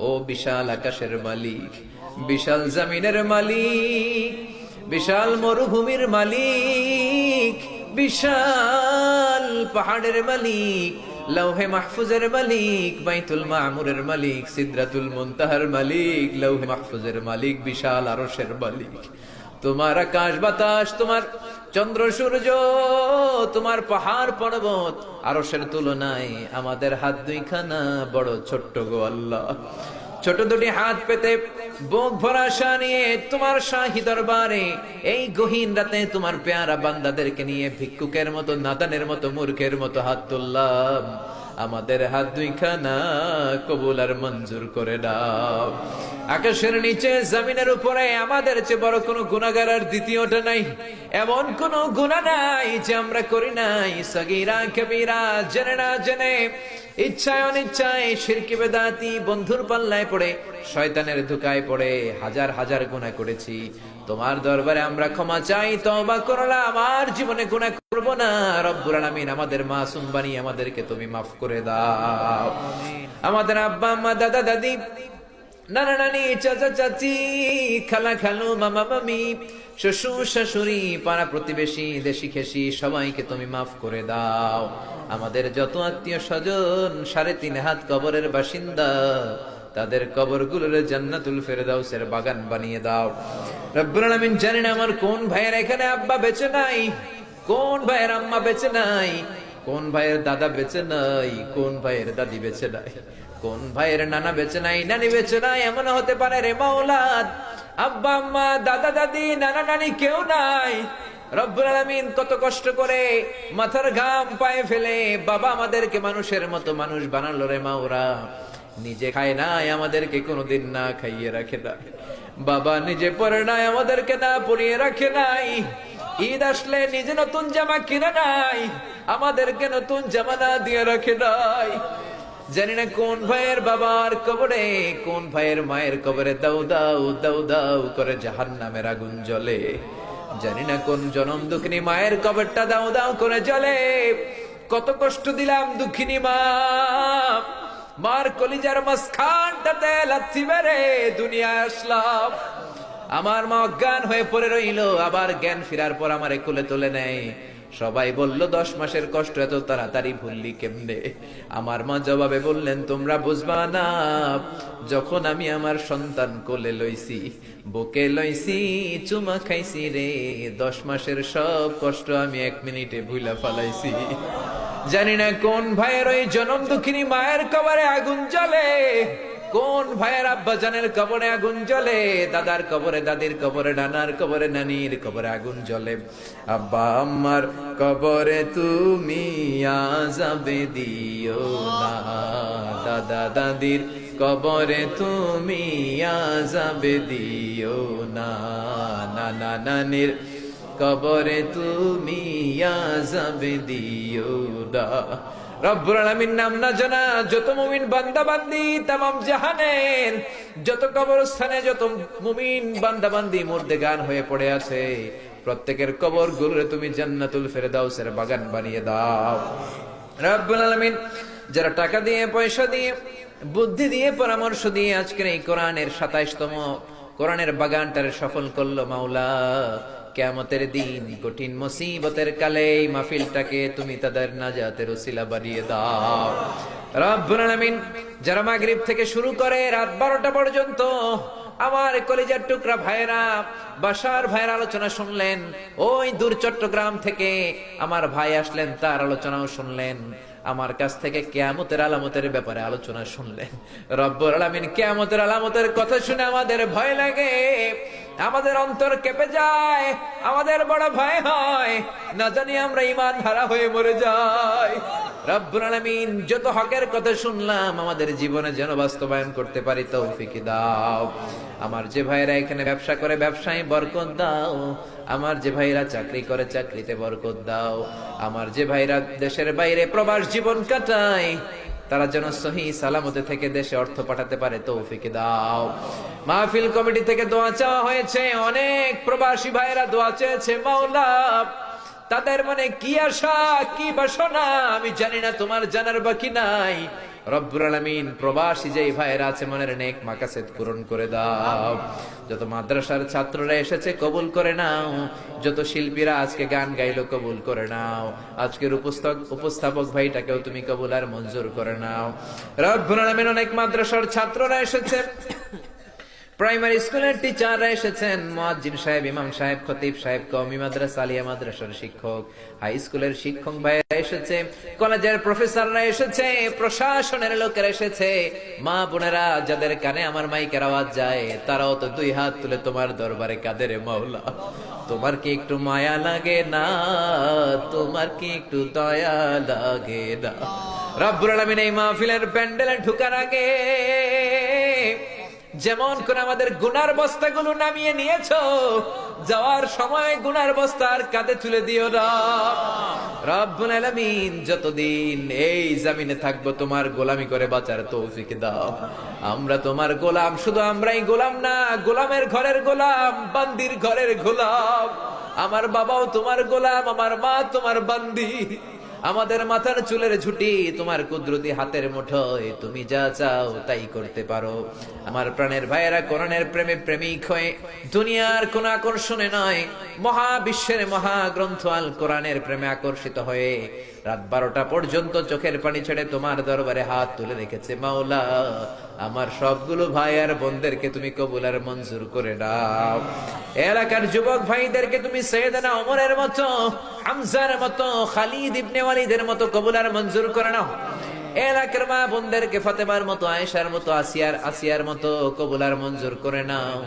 ও বিশাল আকাশের মালিক, বিশাল জমিনের মালিক, বিশাল মরুভূমির মালিক, বিশাল পাহাড়ের মালিক, লৌহে মাহফুজের মালিক, বাইতুল মামুরের মালিক, সিদরাতুল মুনতাহার মালিক, লৌহে মাহফুজের মালিক, বিশাল আরশের মালিক। তোমার আকাশ বাতাস, তোমার চন্দ্র সূর্য, তোমার পাহাড় পর্বত আরশের তুলনায় আমাদের হাত দুইখানা বড় ছোট্ট গো আল্লাহ। ছোট দুটি হাত পেতে বুক ভরা আশা নিয়ে তোমার শাহী দরবারে এই গহীন রাতে তোমার পেয়ারা বান্দাদেরকে নিয়ে ভিক্ষুকের মতো, নাদানের মতো, মূর্খের মতো হাত তুললাম। আমাদের হাত দুইখানা কবুল আর মঞ্জুর করে দাও। আকাশের নিচে জমিনের উপরে আমাদের চেয়ে বড় কোনো গুনাহগার আর দ্বিতীয়টা নাই। এমন কোন গুনাহ নাই যে আমরা করি নাই, সগীরা কবিরা, জেনে না জেনে, ইচ্ছায় অনিচ্ছায়, শিরকি বেদাতি, বন্ধুর পাল্লায় পড়ে, শয়তানের ধোঁকায় পড়ে হাজার হাজার গুনাহ করেছি। তোমার দরবারে আমরা ক্ষমা চাই, তওবা করলাম, আমার জীবনে গুনাহ করব না। রব্বুল আলামিন আমাদের মাসুম বানিয়ে আমাদেরকে তুমি মাফ করে দাও। আমাদের আব্বা আম্মা, দাদা দাদি, নানা নানি, চাচা চাচি, খালা খালু, মামা মামি, শ্বশুর শাশুড়ি, পাড়া প্রতিবেশী, দেশি খেসি, সবাইকে তুমি মাফ করে দাও। আমাদের যত আত্মীয় স্বজন 3.5 হাত কবরের বাসিন্দা, তাদের কবরগুলোর জান্নাতুল ফেরদাউসের বাগান বানিয়ে দাও। রব্বুল আলামিন, জানেন আমার কোন ভাইয়ের এখানে আব্বা বেঁচে নাই, কোন ভাইয়ের আম্মা বেঁচে নাই, কোন ভাইয়ের দাদা বেঁচে নাই, কোন ভাইয়ের দাদি বেঁচে নাই, কোন ভাইয়ের নানা বেঁচে নাই, নানি বেঁচে নাই। এমন হতে পারে রে মাওলা, আব্বা আম্মা, দাদা দাদি, নানা নানি কেউ নাই। রব্বুল আলামিন কত কষ্ট করে মাথার ঘাম পায়ে ফেলে বাবা আমাদেরকে মানুষের মতো মানুষ বানালো রে মাওরা। নিজে খায় নাই, আমাদেরকে কোনোদিন না খাইয়ে রাখে নাই। বাবা নিজে পরে নাই, আমাদেরকে না পরিয়ে রাখে নাই। ঈদ আসলে নিজে নতুন জামা কিনে নাই, আমাদেরকে নতুন জামা না দিয়ে রাখে নাই। জানি না কোন ভাইয়ের বাবার কবরে, কোন ভাইয়ের মায়ের কবরে দাউ দাউ দাউ দাউ করে জাহান্নামের আগুন জ্বলে। জানি না কোন জনম দুঃখিনী মায়ের কবরটা দাউ দাউ করে জ্বলে। কত কষ্ট দিলাম দুঃখিনী মা, মার কলিজার মাঝখানটাতে লাথি মেরে দুনিয়ায় আসলাম। আমার মা অজ্ঞান হয়ে পড়ে রইল, আবার জ্ঞান ফিরার পর আমারে কোলে তুলে নেয়। সবাই বলল 10 মাসের কষ্ট এত তাড়াতাড়ি ভুললি কেমনে? আমার মা জবাবে বললেন, তোমরা বুঝবা না, যখন আমি আমার সন্তান কোলে লইছি, বুকে লইছি, চুমা খাইছি রে, 10 মাসের সব কষ্ট আমি 1 মিনিটে ভুলা ফালাইছি। জানি না কোন ভাইয়ের ওই জনম দুঃখিনী মায়ের কবরে আগুন জ্বলে, কোন ভাইয়ের আব্বা জানের কবরে আগুন জ্বলে, দাদার কবরে, দাদির কবরে, নানার কবরে, নানির কবরে আগুন জ্বলে। আব্বা আম্মার কবরে তুমি আযাবে দিও না, দাদা দাদির কবরে তুমি আযাবে দিও না, নানা নানির কবরে তুমি আযাবে দিও না। রব্বুল আলামিন নাম না জানা যত মুমিন বান্দা বান্দি তামাম জাহানের যত কবরস্থানে যত মুমিন বান্দা বান্দি মুর্দেগান হয়ে পড়ে আছে, প্রত্যেকের কবর গুলোরে তুমি জান্নাতুল ফেরদাউসের বাগান বানিয়ে দাও। রব্বুল আলামিন যারা টাকা দিয়ে, পয়সা দিয়ে, বুদ্ধি দিয়ে, পরামর্শ দিয়ে আজকের এই কোরআনের 27তম কোরআনের বাগানটারে সফল করলো মাওলা, কিয়ামতের দিন কঠিন মুসিবতের কালে এই মাহফিলটাকে তুমি তাদের নাজাতের ওসিলা বানিয়ে দাও। রব্বুল আলামিন যারা মাগরিব থেকে শুরু করে রাত 12টা পর্যন্ত আমার কলিজার টুকরা ভাইরা, বাসার ভাইয়ের আলোচনা শুনলেন, ওই দূর চট্টগ্রাম থেকে আমার ভাই আসলেন, তার আলোচনাও শুনলেন, আমার কাছ থেকে কিয়ামতের আলামতের ব্যাপারে আলোচনা শুনলেন। রব্বুল আলামিন কিয়ামতের আলামতের কথা শুনে আমাদের ভয় লাগে, আমাদের অন্তর কেঁপে যায়, আমাদের বড় ভয় হয়, না জানি আমরা ঈমান হারা হয়ে মরে যাই। রব্বুল আলামিন যত হকের কথা শুনলাম আমাদের জীবনে যেন বাস্তবায়ন করতে পারি তৌফিক দাও। আমার যে ভাইরা এখানে ব্যবসা করে ব্যবসায় বরকত দাও, আমার যে ভাইরা চাকরি করে চাকরিতে বরকত দাও, আমার যে ভাইরা দেশের বাইরে প্রবাস জীবন কাটায় তারা যেন সহি সালামতে থেকে দেশে অর্থ পাঠাতে পারে তৌফিক দাও। মাহফিল কমিটি থেকে দোয়া চাওয়া হয়েছে, অনেক প্রবাসী ভাইরা দোয়া চেয়েছে মাওলা, তাদের মনে কি আশা কি বাসনা আমি জানি না, তোমার জানার বাকি নাই। রব্বুল আলামিন প্রবাসী যেই ভাইয়েরা আছে মনের নেক মাকাসেদ পূরণ করে দাও। যত মাদ্রাসার ছাত্ররা এসেছে কবুল করে নাও, যত শিল্পীরা আজকে গান গাইলো কবুল করে নাও, আজকের উপস্থাপক ভাইটাকেও তুমি কবুল আর মঞ্জুর করে নাও। রব্বুল আলামিন অনেক মাদ্রাসার ছাত্ররা এসেছে, প্রাইমারি স্কুলের টিচাররা এসেছেন, মুয়াজ্জিন সাহেব, ইমাম সাহেব, খতিব সাহেব, কওমি মাদ্রাসা, আলিয়া মাদ্রাসার শিক্ষক, হাই স্কুলের শিক্ষক ভাইরা এসেছে, কলেজের প্রফেসররা এসেছে, প্রশাসনের লোকেরা এসেছে, মা বোনেরা যাদের কানে আমার মাইকের আওয়াজ যায় তারাও তো দুই হাত তুলে তোমার দরবারে কাঁদে রে মাওলা। তোমার কি একটু মায়া লাগে না? তোমার কি একটু দয়া লাগে না? রব্বুল আলামিন এই মাহফিলের প্যান্ডেলে ঢোকার আগে যেমন করে আমাদের গুনার বস্তাগুলো নামিয়ে নিয়েছো, যাওয়ার সময় গুনার বস্তা আর কাঁধে তুলে দিও না। রব্বুল আলামিন যতদিন এই জমিনে থাকবো তোমার গোলামি করে বাঁচার তৌফিক দাও। আমরা তোমার গোলাম, শুধু আমরাই গোলাম না, গোলামের ঘরের গোলাম, বান্দির ঘরের গোলাম। আমার বাবাও তোমার গোলাম, আমার মা তোমার বান্দি। আমাদের মাথার চুলের ঝুটি তোমার কুদরতি হাতের মুঠোয়, তুমি যা চাও তাই করতে পারো। আমার প্রাণের ভাইয়েরা কোরআনের প্রেমে প্রেমিক হয়ে দুনিয়ার কোন আকর্ষণে নয়, মহাবিশ্বের মহাগ্রন্থ আল কোরআনের প্রেমে আকর্ষিত হয়ে রাত 12টা পর্যন্ত চোখের পানি ছেড়ে তোমার দরবারে হাত তুলে রেখেছে। মাওলা, আমার সবগুলো ভাই আর বোনদেরকে তুমি কবুল আর মঞ্জুর করে দাও। এলাকার যুবক ভাইদেরকে তুমি সাইয়েদনা ওমরের মতো, হামজার মতো, খালিদ ইবনে ওয়ালিদের মতো কবুল আর মঞ্জুর করে নাও। এলাকার মা বোনদেরকে ফাতেমার মতো, আয়েশার মতো, আসিয়ার মতো কবুল আর মঞ্জুর করে নাও।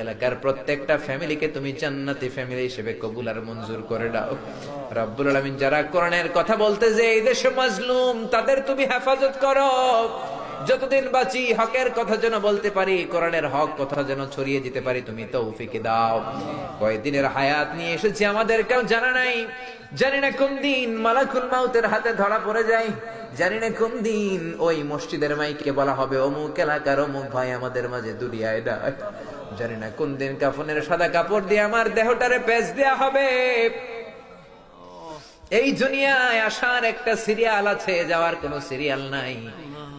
এলাকার প্রত্যেকটা ফ্যামিলিকে তুমি জান্নাতি ফ্যামিলি হিসেবে কবুল আর মঞ্জুর করে দাও। রব্বুল আলামিন যারা কোরআনের কথা বলতে যে এই দেশে মাজলুম, তাদের তুমি হেফাজত করো। যতদিন বাঁচি হকের কথা যেন বলতে পারি, কোরআনের হক কথা যেন ছড়িয়ে দিতে পারি, তুমি তৌফিক দাও। কয়েকদিনের হায়াত নিয়ে এসেছি, আমাদের কেউ জানা নাই, জানি না কোন দিন মালাকুল মাউতের হাতে ধরা পড়ে যায়, জানি না কোন দিন ওই মসজিদের মাইকে বলা হবে অমুক এলাকার অমুক ভাই আমাদের মাঝে দুনিয়ায় ডাক, জানি না কোন দিন কাফনের সাদা কাপড় দিয়ে আমার দেহটারে পেঁচ দেয়া হবে। এই দুনিয়ায় আসার একটা সিরিয়াল আছে, যাওয়ার কোনো সিরিয়াল নাই।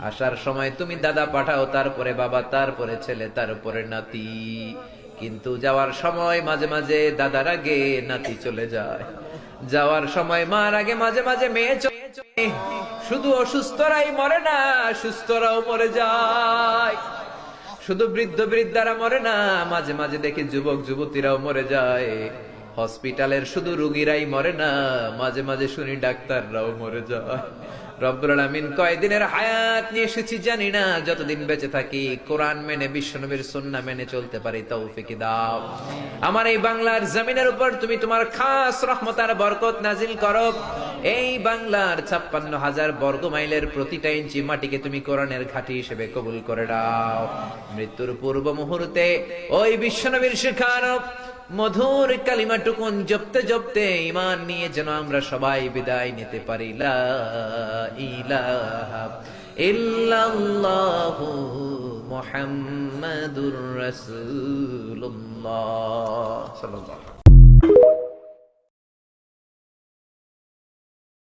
আসার সময় তুমি দাদা পাঠাও, তারপরে বাবা, তারপরে ছেলে, তারপরে নাতি, কিন্তু যাওয়ার সময় মাঝে মাঝে দাদার আগে নাতি চলে যায়, যাওয়ার সময় মার আগে মাঝে মাঝে মেয়ে চলে। শুধু অসুস্থরাই মরে না, সুস্থরাও মরে যায়। শুধু বৃদ্ধ বৃদ্ধারা মরে না, মাঝে মাঝে দেখি যুবক যুবতীরাও মরে যায়। হসপিটালের শুধু রোগীরাই মরে না, মাঝে মাঝে শুনি ডাক্তাররাও মরে যায়। রব্বুল আলামিন কয়দিনের হায়াত নিয়ে এসেছি জানি না, যতদিন বেঁচে থাকি কোরআন মেনে, বিশ্বনবীর সুন্নাহ মেনে চলতে পারি, তৌফিক দাও। আমার এই বাংলার জমিনের উপর তুমি তোমার খাস রহমত আর বরকত নাজিল করো। এই বাংলার 56,000 বর্গ মাইলের প্রতিটা ইঞ্চি মাটিকে তুমি কোরআনের ঘাঁটি হিসেবে কবুল করে দাও। মৃত্যুর পূর্ব মুহূর্তে ওই বিশ্বনবীর শেখানো মধুর কালিমাটুকুন জপতে জপতে ঈমান নিয়ে যেন আমরা সবাই বিদায় নিতে পারি। লা ইলাহা ইল্লাল্লাহু মুহাম্মাদুর রাসূলুল্লাহ সাল্লাল্লাহু